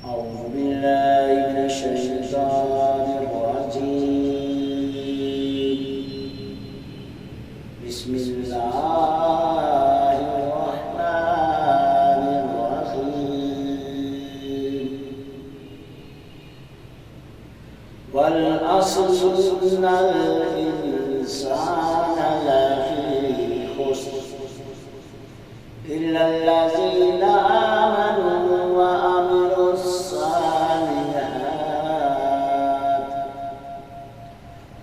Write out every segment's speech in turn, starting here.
أعوذ بالله من الشيطان الرجيم. بسم الله الرحمن الرحيم. والعصر إن الإنسان لفي خسر إلا الذين آمنوا وعملوا الصالحات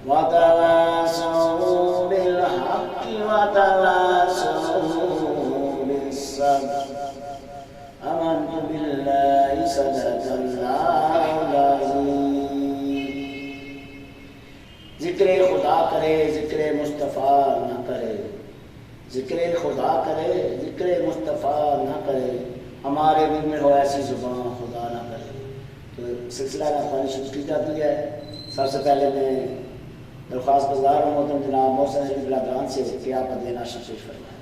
وتواصوا بالحق وتواصوا بالصبر. آمنت بالله صدق الله العظيم. ذکر خدا کرے ذکر مصطفیٰ نہ کرے، ذکر خدا کرے ذکر مصطفیٰ نہ کرے، ہمارے دل میں ہو ایسی زبان خدا نہ کرے. تو سلسلہ قرآن شریف کی جاتی ہے. سب سے پہلے میں درخواست گزار ہوں محترم جناب محسن علی بلادران سے کہ آپ دینا تشریف فرمائیں.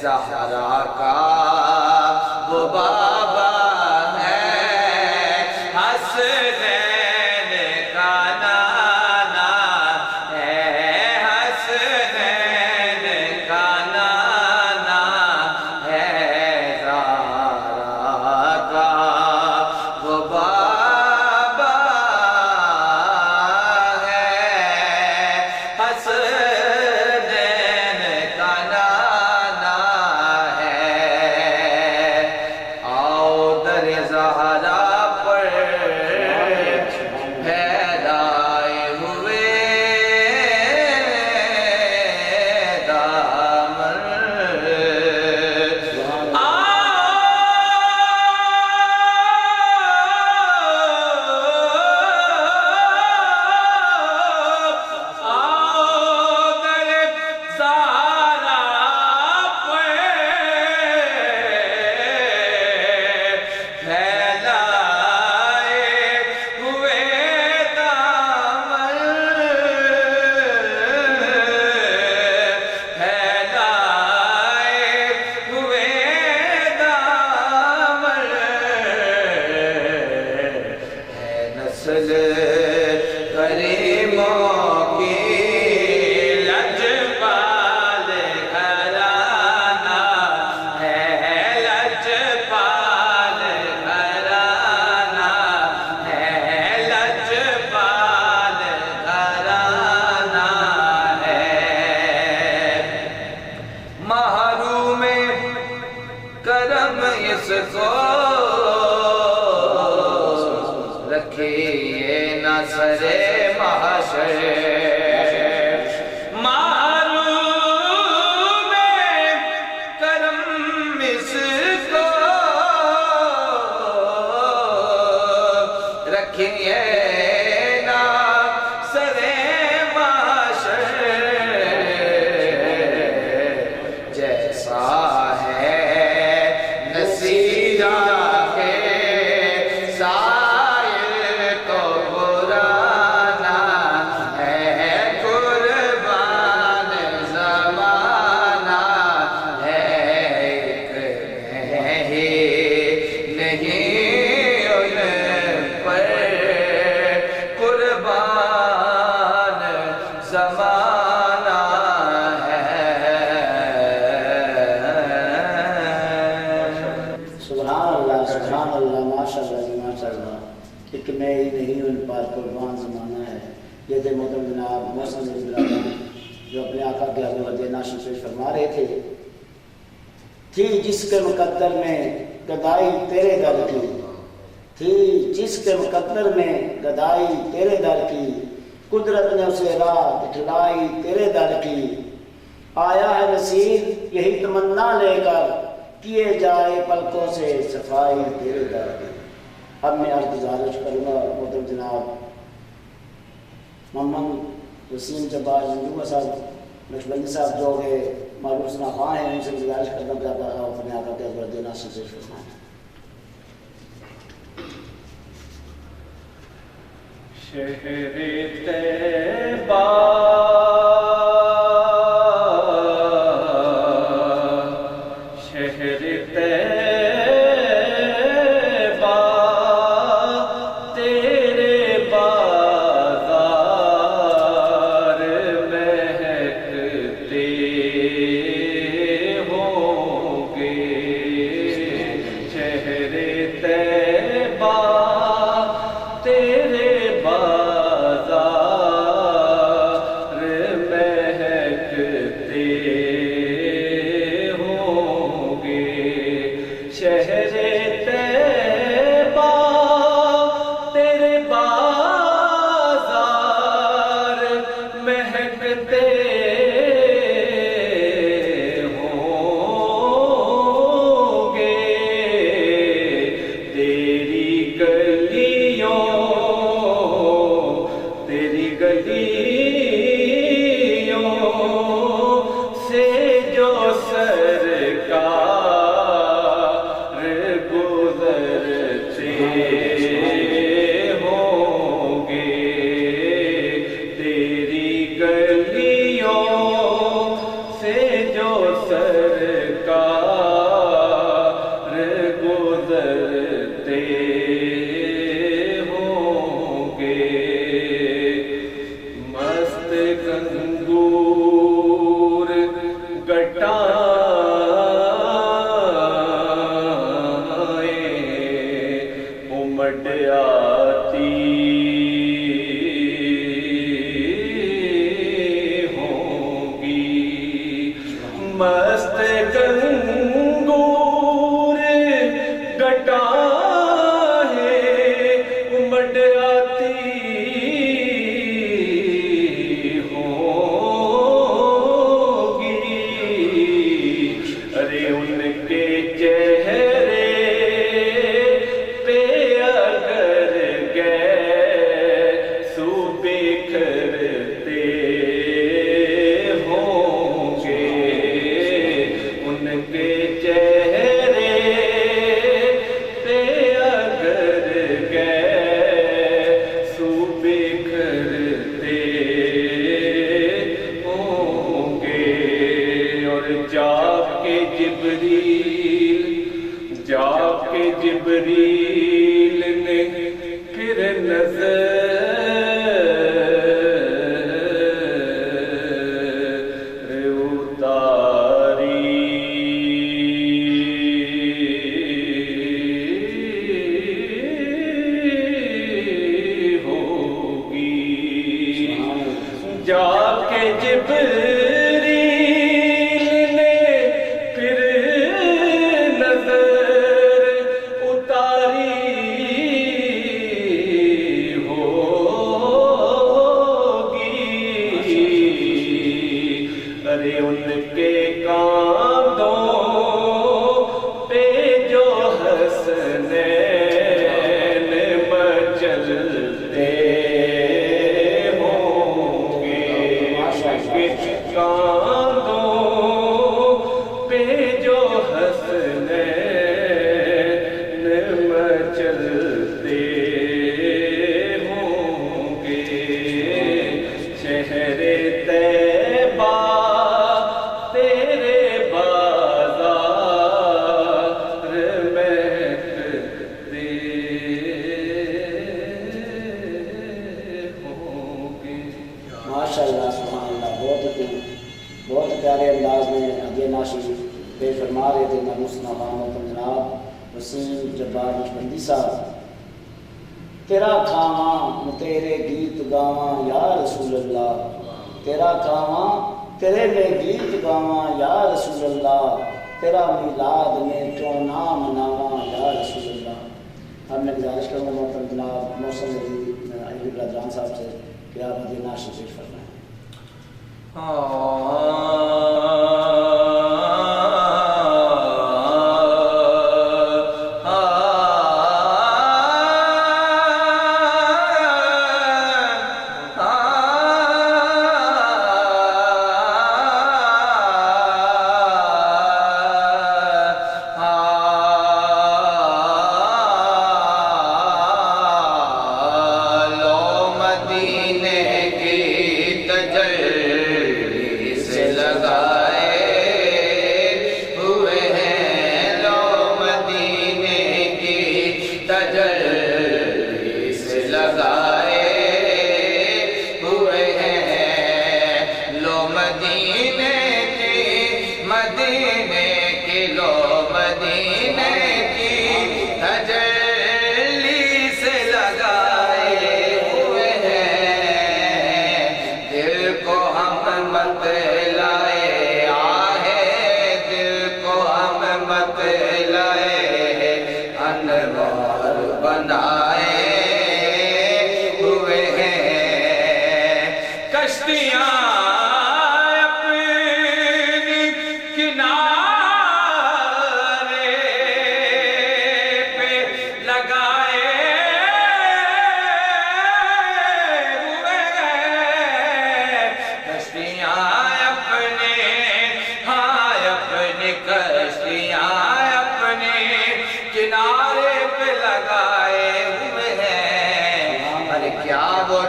زہرا کا وہ بابا ہے نسل کریموں کی لجپال گھرانہ ہے، لجپال گھرانہ ہے، لجپال گھرانہ ہے۔ محروم کرم اس کو رکھیے نہ سرے محشر، محروم کرم اس کو رکھیے نہ سرے محشر، جیسا ہے نصیرہ کے سائر تو پرانا ہے، قربان زمانہ ہے، ایک ہی نہیں ان پر قربان زمانہ ہے۔ سبحان اللہ ماشاء اللہ جی ماشاء اللہ، ایک میں ہی نہیں ان پر قربان زمانہ ہے۔ یہ تھے محترم جناب محسن برادر جو اپنے آقا کے حضور ناشن پیش فرما رہے تھے، تھی جس کے مقدر میں گدائی تیرے در کی، تھی جس کے مقدر میں گدائی تیرے در کی، قدرت نے اسے راہ دکھلائی تیرے در کی، آیا ہے نصیر یہی تمنا لے کر، کیے جائے پلکوں سے صفائی تیرے در کی۔ اب میں عرض گزارش کروں گا محترم جناب محمد وسیم جبار زندوبہ صاحب نقشبندی صاحب جو کہ معروف سنا خواہ ہیں، ان سے گزارش کرنا چاہتا ہے اپنے آقا کے حضور ناشن پیش فرمائیں۔ شہر طیبہ شہر طیبہ تیرے بازار مہکتے ہوں گے، شہر طیبہ تیرے بازار مہکتے ہوں گے، شہر طیبہ تیرے بازار مہکتے ہوں گے، تیری گلیوں سے جو سرکار گزرتے ہوں گے، تیری گلیوں سے جو سرکار گزرتے ہوں گے، مست گنگور گٹائیں امڈ آتی ہوں گی، مست گنگور گٹائیں امڈ آتی ہوں گی، ارے ان کے چہرے پہ اگر گہرا کہ جبریل نے پھر نظر اتاری ہوگی، ارے ان کے کاندھوں پہ جو حسنین مچلتے ہوں گے، کاندھوں پہ جو حسنین مچلتے ہوں گے، شہر طیبہ تیرے بازار مہکتے ہوں گے۔ ماشاءاللہ سبحان اللہ، بہت پیارے انداز میں ابھی ناشی پیش فرما رہے تھے مانوسنا محمد جناب وسیم جبار نقشبندی صاحب۔ تیرا کھاواں تیرے گیت گاواں یا رسول اللہ، تیرا کھاواں تیرے میں گیت گاواں یا رسول اللہ، تیرا میلاد میں کیوں نہ مناواں یا رسول اللہ۔ اب میں گزارش کروں گا محترم جناب محسن علی برادران صاحب سے کہ آپ ابھی ناشی پیش فرمائیں۔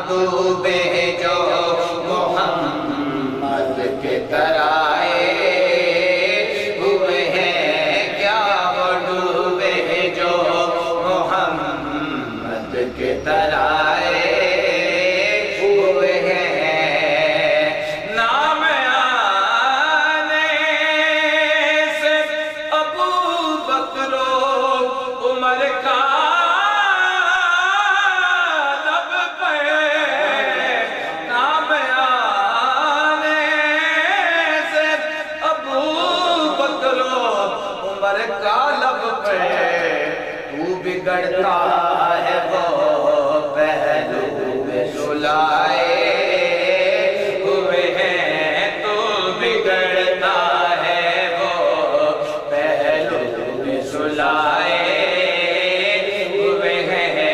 ڈوبے جو محمد کے ترائے ہوئے ہیں، کیا وہ ڈوبے جو محمد کے ترائے ہوئے ہیں، نام آنے سے ابو بکر و عمر کا بگڑتا ہے وہ پہلو میں سلائے ہوئے ہیں، تو بگڑتا ہے وہ پہلو میں سلائے ہوئے ہیں،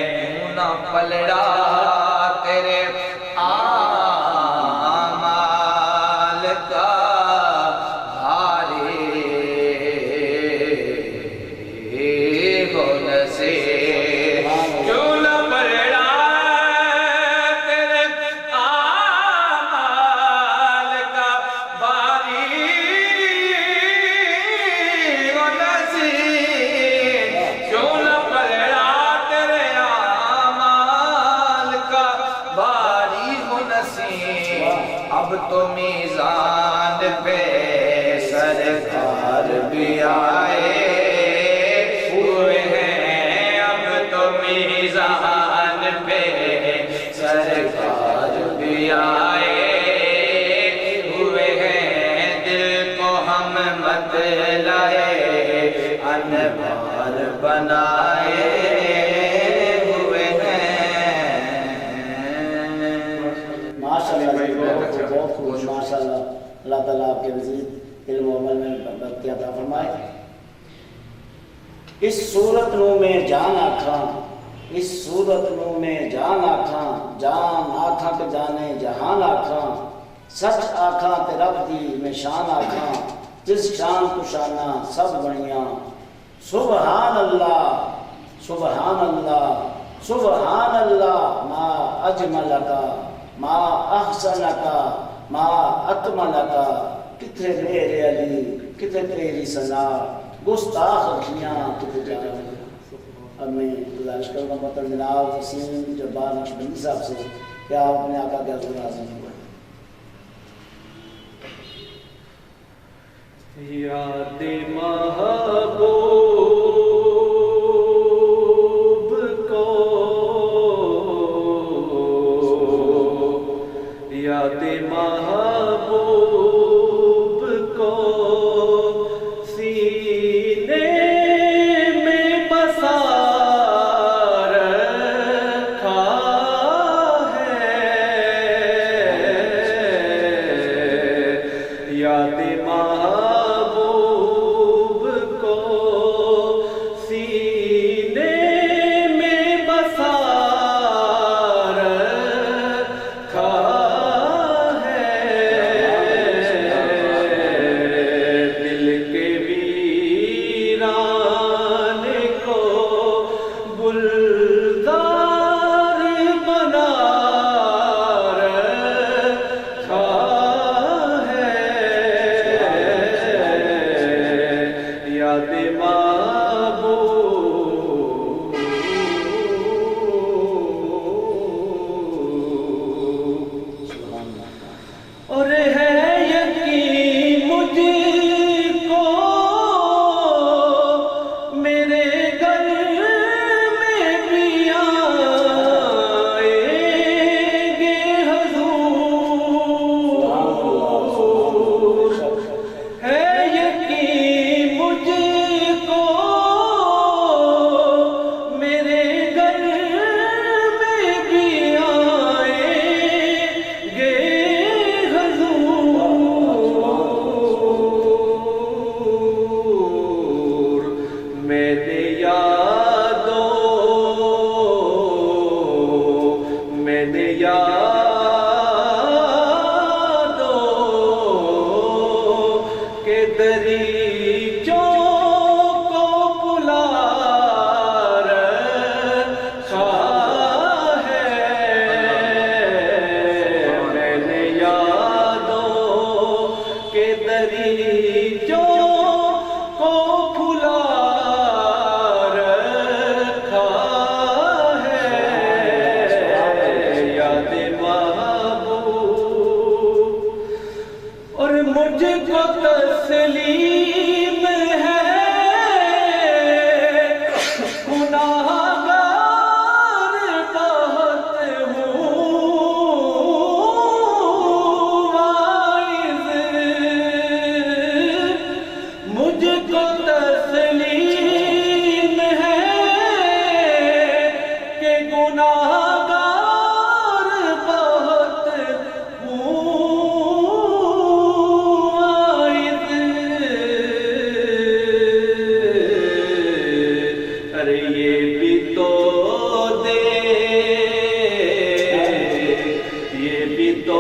کیوں نہ پلڑا تیرے اعمال کا اب تو میزان پہ سرکار بھی آئے ہوئے ہیں، اب تو میزان پہ سرکار بھی آئے اللہ تعالیٰ آپ کے مزید علم و عمل میں برکت عطا فرمائے۔ اس صورت نو میں جان آکھاں، اس صورت نو میں جان آکھاں، جان آکھاں کہ جانے جہان آکھاں، سچ آکھاں تے رب دی میں شان آکھاں، جس شان کو شانہ سب بنیاں، سبحان اللہ سبحان اللہ سبحان اللہ، ما اجملکا ما احسنکا ما اکملکا، کتھے میرے علی کتھے تیری ثنا، گستاخ رکھیاں کتھے جانا۔ اب میں گزارش کروں گا محترم جناب وسیم جبار نقشبندی صاحب سے کہ آپ اپنے آقا کے حضور حاضر ہوئے۔ یاد محبوب کو، یاد محبوب کو سینے میں بسا رکھا ہے، یاد محبوب کو سینے میں بسا رکھا ہے، دل کے ویران کو گلزار بنا رکھا ہے، یاد محبوب۔ سبحان اللہ۔ اور ہے یقین مجھ کو میرے گھر میں بھی آئیں گے حضور، ہے یقین مجھ کو میرے گھر میں بھی آئیں گے حضور، میں نے یادوں کے دریچوں کو بلا رکھا ہے، میں نے یادوں کے دریچوں کو کھلا رکھا ہے، یاد محبوب۔ اور مجھ کو تسلیم ہے گناہگار بہت ہوں واعظ، مجھ کو تسلیم ہے کہ گناہگار بہت ہوں واعظ، ارے یہ بھی تو دے، یہ بھی تو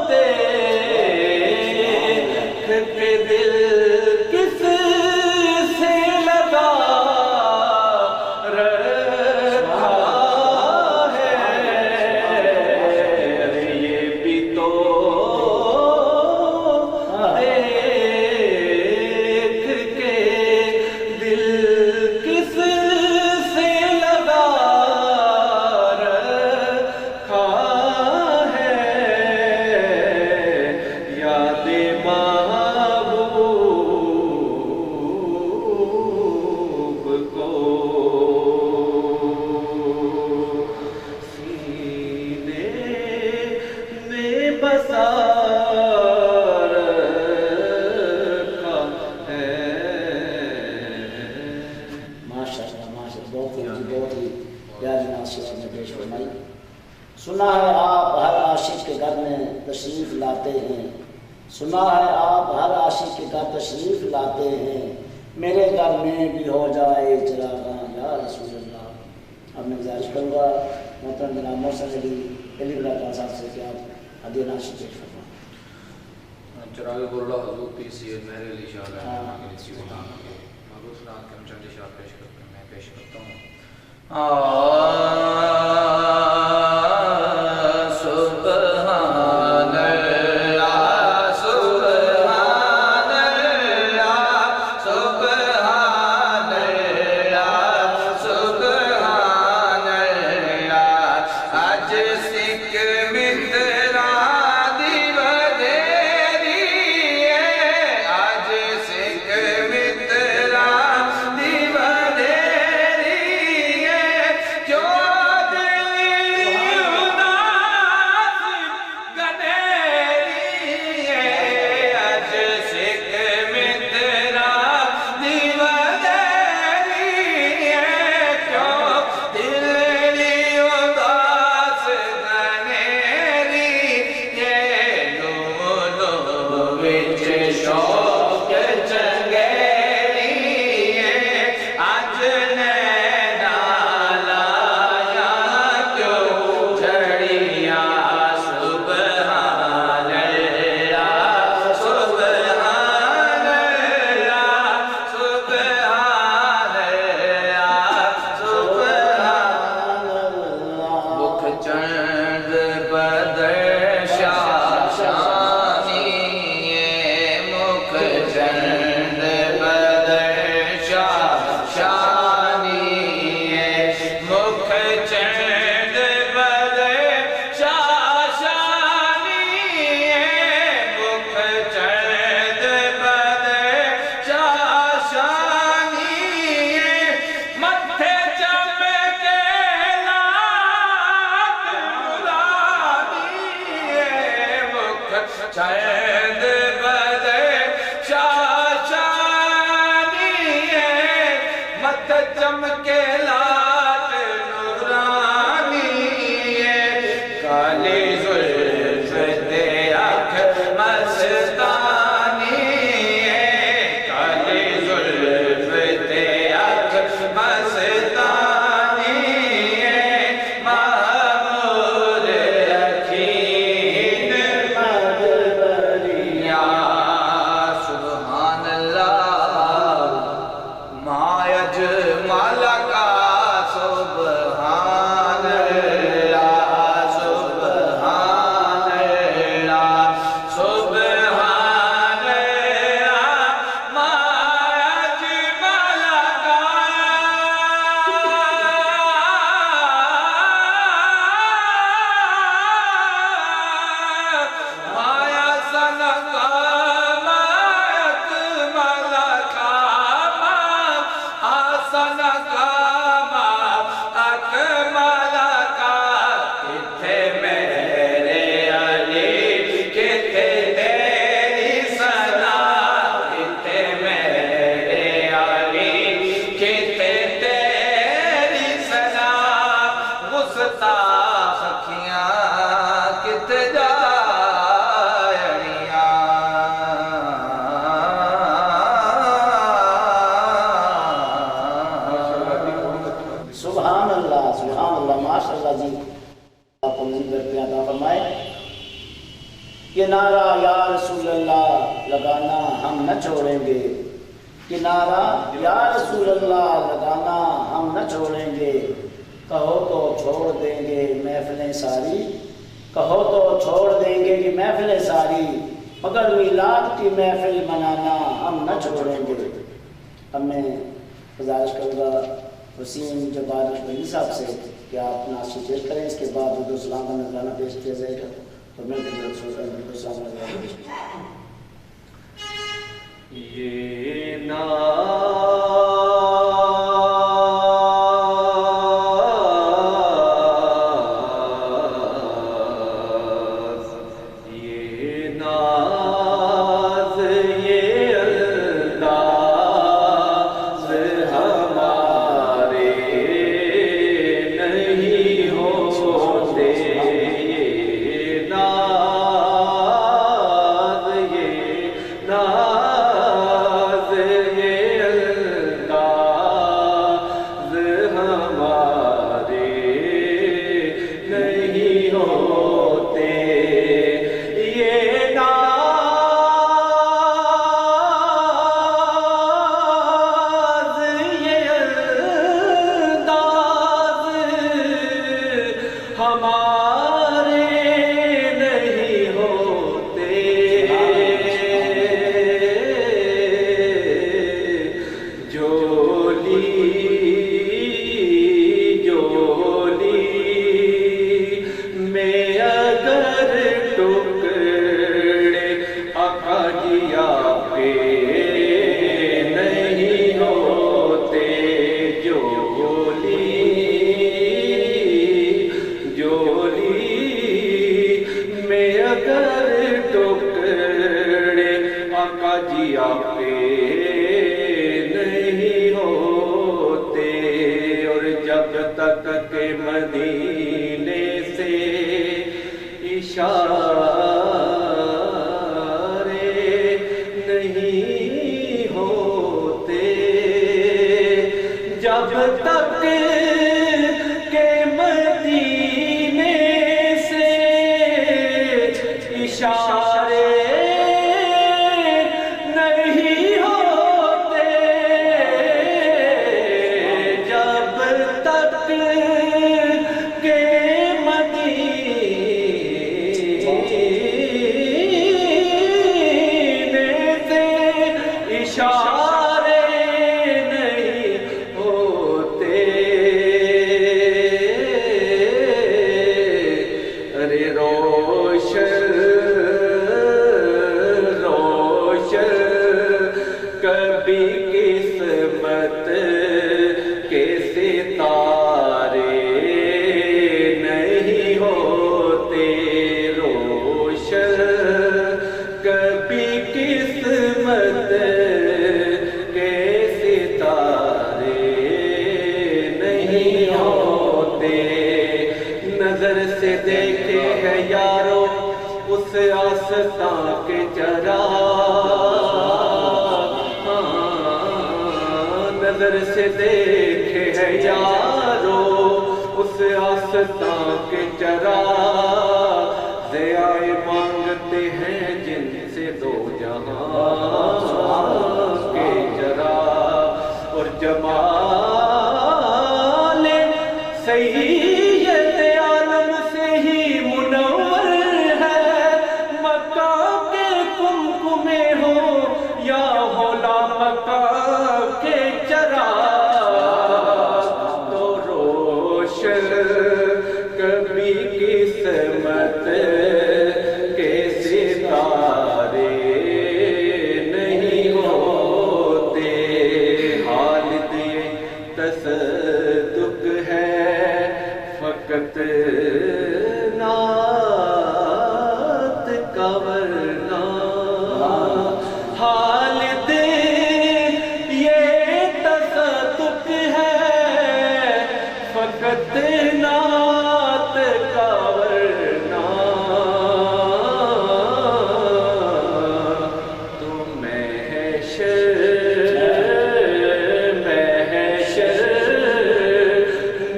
دیکھ کے دل کس سے لگا رکھا ہے، ارے یہ بھی تو دیکھ کے دل کس سے لگا رکھا ہے، یاد محبوب کو سینے میں بسا رکھا ہے۔ ماشاء اللہ ماشاء اللہ، بہت ہی پیاری نعت شریف نے پیش فرمائی۔ سنا ہے آپ ہر عاشق کے گھر میں تشریف لاتے ہیں، سنا ہے آپ ہر عاشق کے گھر تشریف لاتے ہیں، میرے گھر میں بھی ہو جائے چراغاں یا رسول اللہ۔ اب میں گزارش کروں گا محترم جناب محسن علی اللہ خان صاحب سے کہ آپ ہدیہ نعشی پیش فرمائیں۔ چراغ گولہ حضور پیر سید مہر علی شاہ علیہ السلام کے نصیب العام کے محبوب صلاحات کے ہم چند اشعار پیش کرتے ہیں، میں پیش کرتا ہوں۔ سبحان اللہ سبحان اللہ سبحان اللہ سبحان اللہ اج سکھ مترا دی ودیری ہے، اج سکھ مترا دی ودیری ہے، کیوں دل اداس گدیری ہے، اج سکھ مترا دی ودیری ہے، کیوں دل اداس گدیری ہے، لو لو وچ شوق چنگیری ہے، اج نینا لایا کیوں جھڑیاں، سبحان اللہ سبحان اللہ سبحان اللہ سبحان مکھ چند بدر شاہ شانی ہے، مکھ چند بدر شاہ شانی ہے، مکھ چند بدر شاہ شانی ہے، مکھ چند بدر شاہ شانی ہے، متھے چمکے لات نورانی ہے، مکھ چند بدر شاہ شانی ہے، متھے چمکے لات نورانی ہے، کالی زلف تے آنکھ مستانی ہے، کالی زلف تے آنکھ مستانی ہے، محمود رکھین مدبریاں، سبحان اللہ مایج مالکا، سبحان اللہ سبحان اللہ سبحان اللہ مایج مالکا، مایا سنکا مایت مالکا، آسن کام اکمل کا، کتھے میرے علی کتھے تیری ثنا، کتھے میرے علی کتھے تیری ثنا، گستاخ اکھیاں کتھے سبحان اللہ ماشاء اللہ جی، آپ کو منظر پہ عطا فرمائے۔ یہ نعرہ یا رسول اللہ لگانا ہم نہ چھوڑیں گے، یہ نعرہ یا رسول اللہ لگانا ہم نہ چھوڑیں گے، کہو تو چھوڑ دیں گے محفلیں ساری، کہو تو چھوڑ دیں گے یہ محفلیں ساری، مگر میلاد کی محفل منانا ہم نہ چھوڑیں گے۔ اب میں گزارش کروں گا وسیم جبار بنی صاحب سے کہ آپ نعشی پیش کریں، اس کے بعد اردو اسلام کا نذرانہ پیش کیا جائے گا، اور میں اردو اسلام کا نذرانہ پیش کیا جائے گا۔ یہ ناز یہ انداز ہمارے نہیں ہوتے، میں اگر ٹکڑے آقا جی آپ کے نہیں ہوتے، جولی میں اگر ٹکڑے آقا جی آپ کے نہیں ہوتے، اور جب تک کہ مدینے سے اشارے نہیں ہوتے، جب تک کہ مدینے سے اشارے نہیں ہوتے، جب تک کہ مدینے سے اشارے نہیں ہوتے، ارے روشن کبھی قسمت کے ستارے نہیں ہوتے، روشن کبھی قسمت کے ستارے نہیں ہوتے، نظر سے دیکھے ہے یارو اس آستاں کے چراغ، نظر سے دیکھے ہے یارو اس آستاں کے چراغ، ضیاء مانگتے ہیں جن سے دو جہاں کے چراغ، اور جمال سید عالم سے ہی منور ہے، مکہ کے کمکمے ہو یا ہولا مکہ کے چراغ، تو روشن کبھی قسمت کے ستارے نہیں ہوتے، حالت یہ تصدق ہے فقط نعت کا ورنہ، حالت یہ تصدق ہے فقط نعت کا ورنہ، تو محشر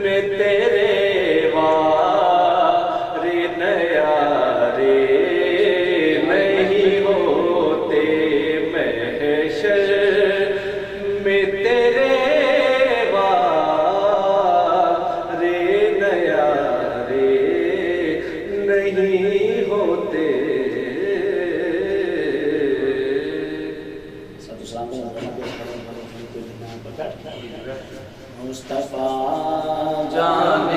میں تیرے وارے نیارے نہیں ہوتے، محشر میں تیرے وارے نیارے نہیں ہوتے۔ مصطفیٰ جان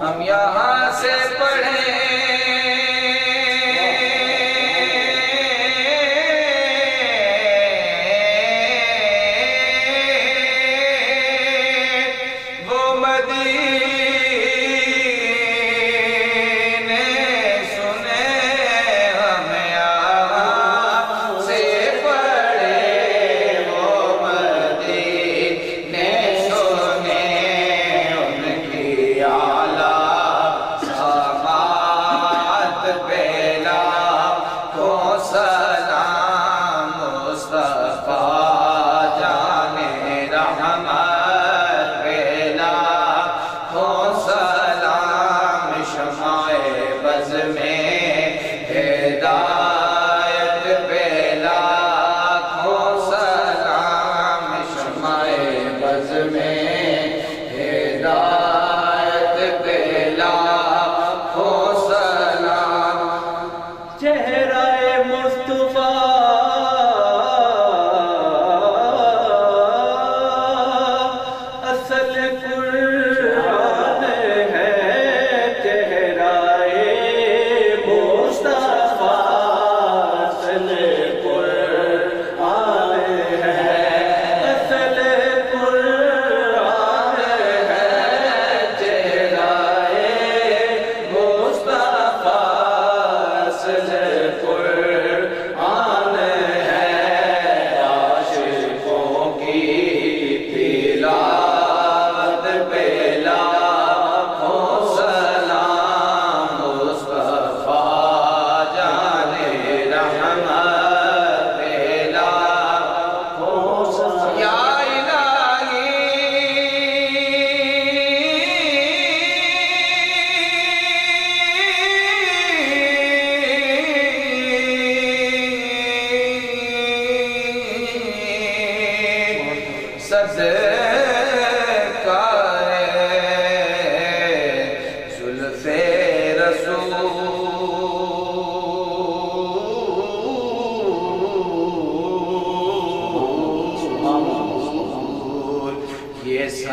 ہم یہاں سے پڑھیں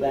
A+